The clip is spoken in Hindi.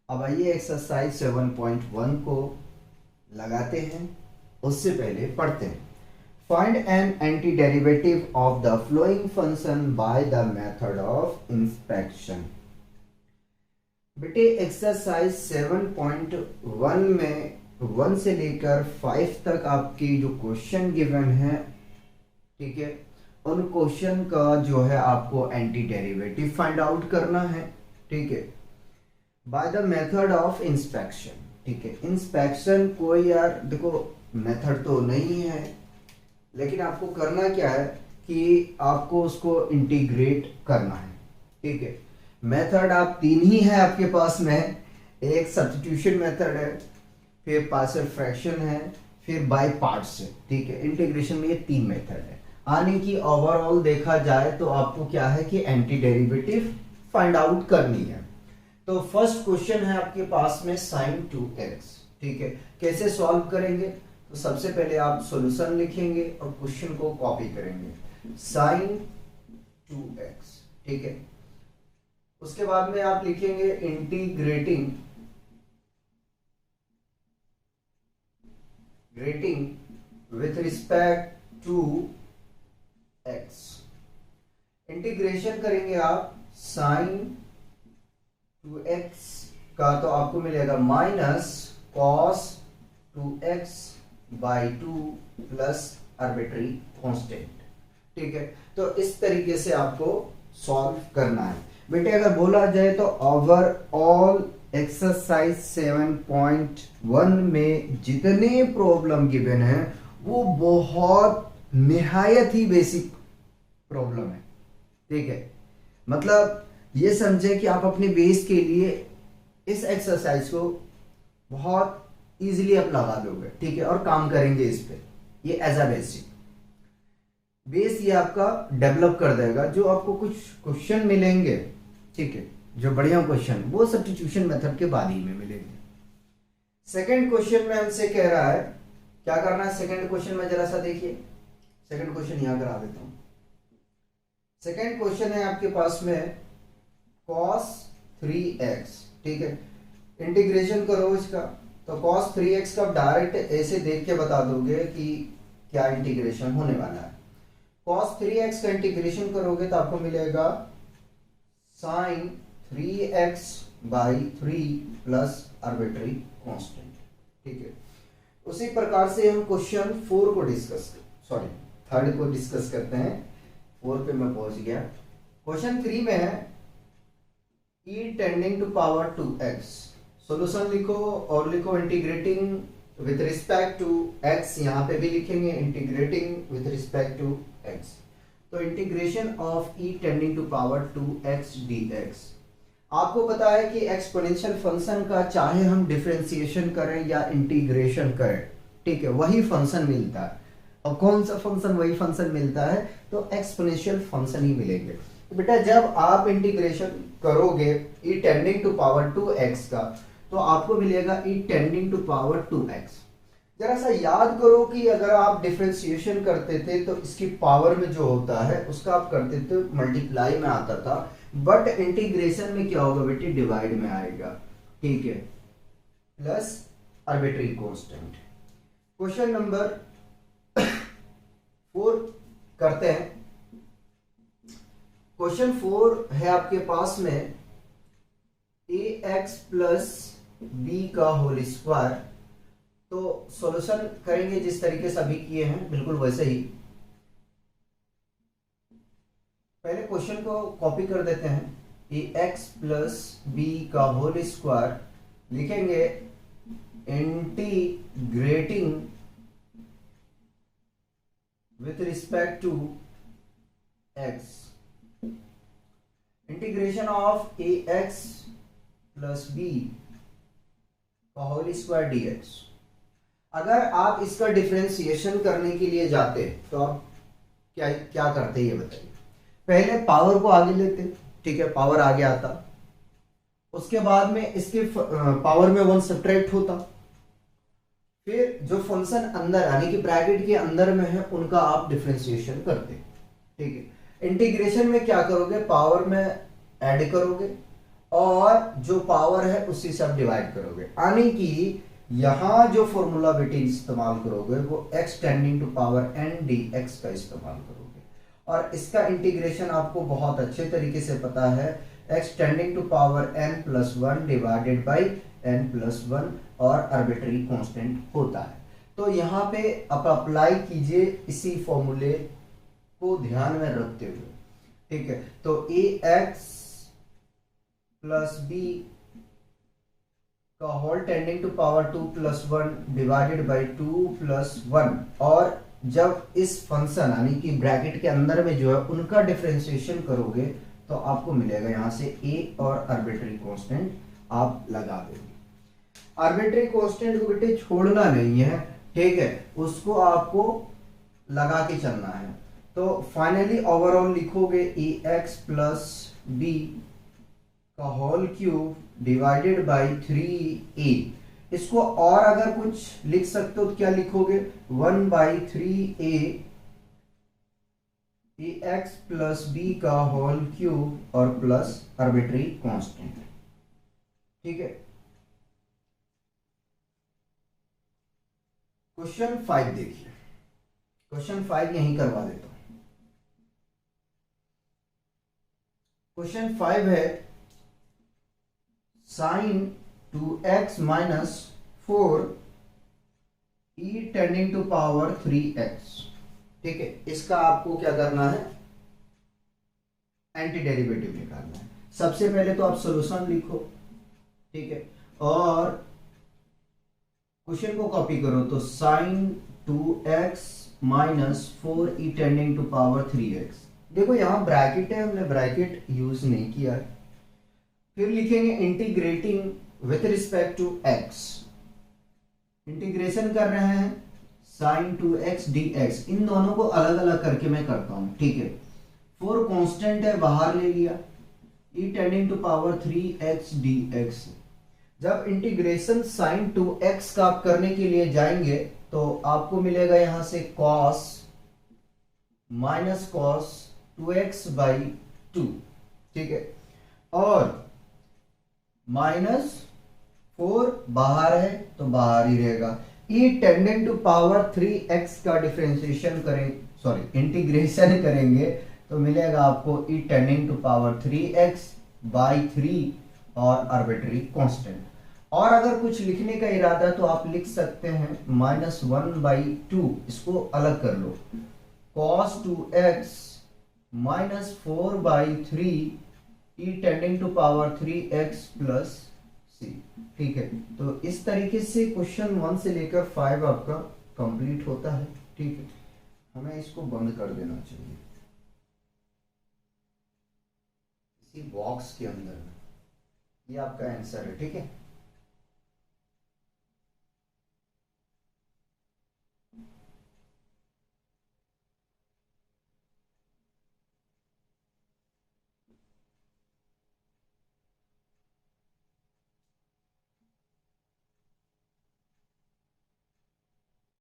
अब आइए एक्सरसाइज 7.1 को लगाते हैं। उससे पहले पढ़ते हैं। Find an anti derivative of the flowing function by the method of inspection. बेटे एक्सरसाइज 7.1 में 1 से लेकर 5 तक आपकी जो क्वेश्चन गिवन है, ठीक है, उन क्वेश्चन का जो है आपको एंटी डेरिवेटिव फाइंड आउट करना है। ठीक है, by the method of inspection. ठीक है, इंस्पेक्शन कोई यार देखो मेथड तो नहीं है, लेकिन आपको करना क्या है कि आपको उसको इंटीग्रेट करना है। ठीक है, मेथड आप तीन ही है आपके पास में, एक सब्स्टिट्यूशन मेथड है, फिर पार्शियल फ्रैक्शन है, फिर बाय पार्ट्स है। ठीक है, इंटीग्रेशन में ये तीन मेथड है। आने की ओवरऑल देखा जाए तो आपको क्या है कि एंटी डेरिवेटिव फाइंड आउट करनी है। तो फर्स्ट क्वेश्चन है आपके पास में sin 2x। ठीक है, कैसे सॉल्व करेंगे? तो सबसे पहले आप सॉल्यूशन लिखेंगे और क्वेश्चन को कॉपी करेंगे, sin 2x। ठीक है, उसके बाद में आप लिखेंगे integrating with respect to x। Integration करेंगे आप sin 2x का, तो आपको मिलेगा minus cos 2x by 2 plus arbitrary constant. ठीक है, तो इस तरीके से आपको सॉल्व करना है। बेटे अगर बोला जाए तो ओवरऑल एक्सरसाइज 7.1 में जितने प्रॉब्लम गिवन है वो बहुत निहायत ही बेसिक प्रॉब्लम है। ठीक है, मतलब ये समझे कि आप अपने बेस के लिए इस एक्सरसाइज को बहुत इजीली आप लगा दोगे। ठीक है, और काम करेंगे इस पे, ये एज अ बेसिक बेस ये आपका डेवलप कर देगा। जो आपको कुछ क्वेश्चन मिलेंगे, ठीक है, जो बढ़िया क्वेश्चन, वो सब्स्टिट्यूशन मेथड के बाद ही में मिलेंगे। सेकंड क्वेश्चन में हमसे कह रहा है क्या करना है। सेकंड क्वेश्चन में जरा सा देखिए, सेकंड क्वेश्चन यहां करा देता हूं। सेकंड क्वेश्चन है आपके पास में cos 3x। ठीक है, इंटीग्रेशन करो इसका, तो cos 3x का डायरेक्ट ऐसे देख के बता दोगे कि क्या इंटीग्रेशन होने वाला है। cos 3x का इंटीग्रेशन करोगे तो आपको मिलेगा sin 3x by 3 plus arbitrary constant. ठीक है, उसी प्रकार से हम क्वेश्चन 4 को थर्ड को डिस्कस करते हैं। 4 पे मैं पहुंच गया। क्वेश्चन 3 में है e tending to power 2x। Solution लिखो और लिखो integrating with respect to x। यहां पे भी लिखेंगे integrating with respect to x। तो integration of e tending to power 2x dx। आपको पता है कि एक्सपोनेंशियल फंक्शन का चाहे हम डिफरेंशिएशन करें या इंटीग्रेशन करें, ठीक है, वही फंक्शन मिलता है। और कौन सा फंक्शन? वही फंक्शन मिलता है, तो एक्सपोनेंशियल फंक्शन ही मिलेंगे। तो बेटा जब आप इंटीग्रेशन करोगे e tending to power 2x का, तो आपको मिलेगा e tending to power 2x। जरा सा याद करो कि अगर आप डिफरेंशिएशन करते थे तो इसकी पावर में जो होता है उसका आप करते थे मल्टीप्लाई में आता था, बट इंटीग्रेशन में क्या होगा बेटे? डिवाइड में आएगा। ठीक है, plus arbitrary constant. Question number 4 करते हैं। क्वेश्चन 4 है आपके पास में ax प्लस बी का होल स्क्वायर। तो सॉल्यूशन करेंगे जिस तरीके से अभी किए हैं, बिल्कुल वैसे ही। पहले क्वेश्चन को कॉपी कर देते हैं। ax प्लस बी का होल स्क्वायर लिखेंगे integrating with respect to x। Integration of ax plus b का होल स्क्वायर dx। अगर आप इसका डिफरेंशिएशन करने के लिए जाते तो आप क्या क्या करते ये बताइए। पहले पावर को आगे लेते, ठीक है, पावर आगे आता, उसके बाद में इसके पावर में 1 सब्ट्रैक्ट होता, फिर जो फंक्शन अंदर यानी कि ब्रैकेट के अंदर में है उनका आप डिफरेंशिएशन करते। ठीक है, इंटीग्रेशन में क्या करोगे? पावर में ऐड करोगे और जो पावर है उसी से आप डिवाइड करोगे, यानी कि यहां जो फॉर्मूला बेटे इस्तेमाल करोगे वो x tending to power n dx का इस्तेमाल करोगे। और इसका इंटीग्रेशन आपको बहुत अच्छे तरीके से पता है, x tending to power n+1 divided by n+1 और आर्बिट्री कांस्टेंट होता है। तो यहाँ पे आप अप्लाई कीजिए इसी फॉर्मूले को ध्यान में रखते हुए, ठीक है। तो ax प्लस b का whole tending to power 2+1 divided by 2+1, और जब इस फंक्शन यानी कि ब्रैकेट के अंदर में जो है उनका डिफरेंशिएशन करोगे तो आपको मिलेगा यहां से a और आर्बिट्री कांस्टेंट आप लगा देंगे। आर्बिट्री कांस्टेंट को बेटे छोड़ना नहीं है, ठीक है, उसको आपको लगा के चलना है। तो फाइनली ओवरऑल लिखोगे ax प्लस b का whole cube divided by 3a। इसको और अगर कुछ लिख सकते हो तो क्या लिखोगे, 1/3a ax प्लस b का होल क्यूब और प्लस आर्बिट्री कांस्टेंट, ठीक है। क्वेश्चन 5 देखिए, क्वेश्चन 5 यहीं करवा देता हूं। क्वेश्चन 5 है sin 2x minus 4 e tending to power 3x, ठीक है। इसका आपको क्या करना है, एंटी डेरिवेटिव निकालना है। सबसे पहले तो आप सॉल्यूशन लिखो, ठीक है, और क्वेश्चन को कॉपी करो। तो sin 2x minus 4 e tending to power 3x, देखो यहां ब्रैकेट है, हमने ब्रैकेट यूज नहीं किया है। फिर लिखेंगे integrating with respect to x, integration कर रहे हैं sin 2x dx, इन दोनों को अलग अलग करके मैं करता हूं, ठीक है। 4 कांस्टेंट है, बाहर ले लिया, e tending to power 3x dx। जब इंटीग्रेशन sin 2x का आप करने के लिए जाएंगे तो आपको मिलेगा यहां से cos माइनस cos 2x/2, ठीक है, और -4 बाहर है तो बाहर ही रहेगा। e tending to power 3x का डिफरेंशिएशन करें, सॉरी इंटीग्रेशन करेंगे तो मिलेगा आपको e tending to power 3x/3 और आर्बिट्री कांस्टेंट। और अगर कुछ लिखने का इरादा तो आप लिख सकते हैं -1/2, इसको अलग कर लो, cos 2x minus 4/3 e tending to power 3x plus c, ठीक है। तो इस तरीके से क्वेश्चन 1 से लेकर 5 आपका कंप्लीट होता है, ठीक है। हमें इसको बंद कर देना चाहिए इसी बॉक्स के अंदर में। ये आपका आंसर है, ठीक है।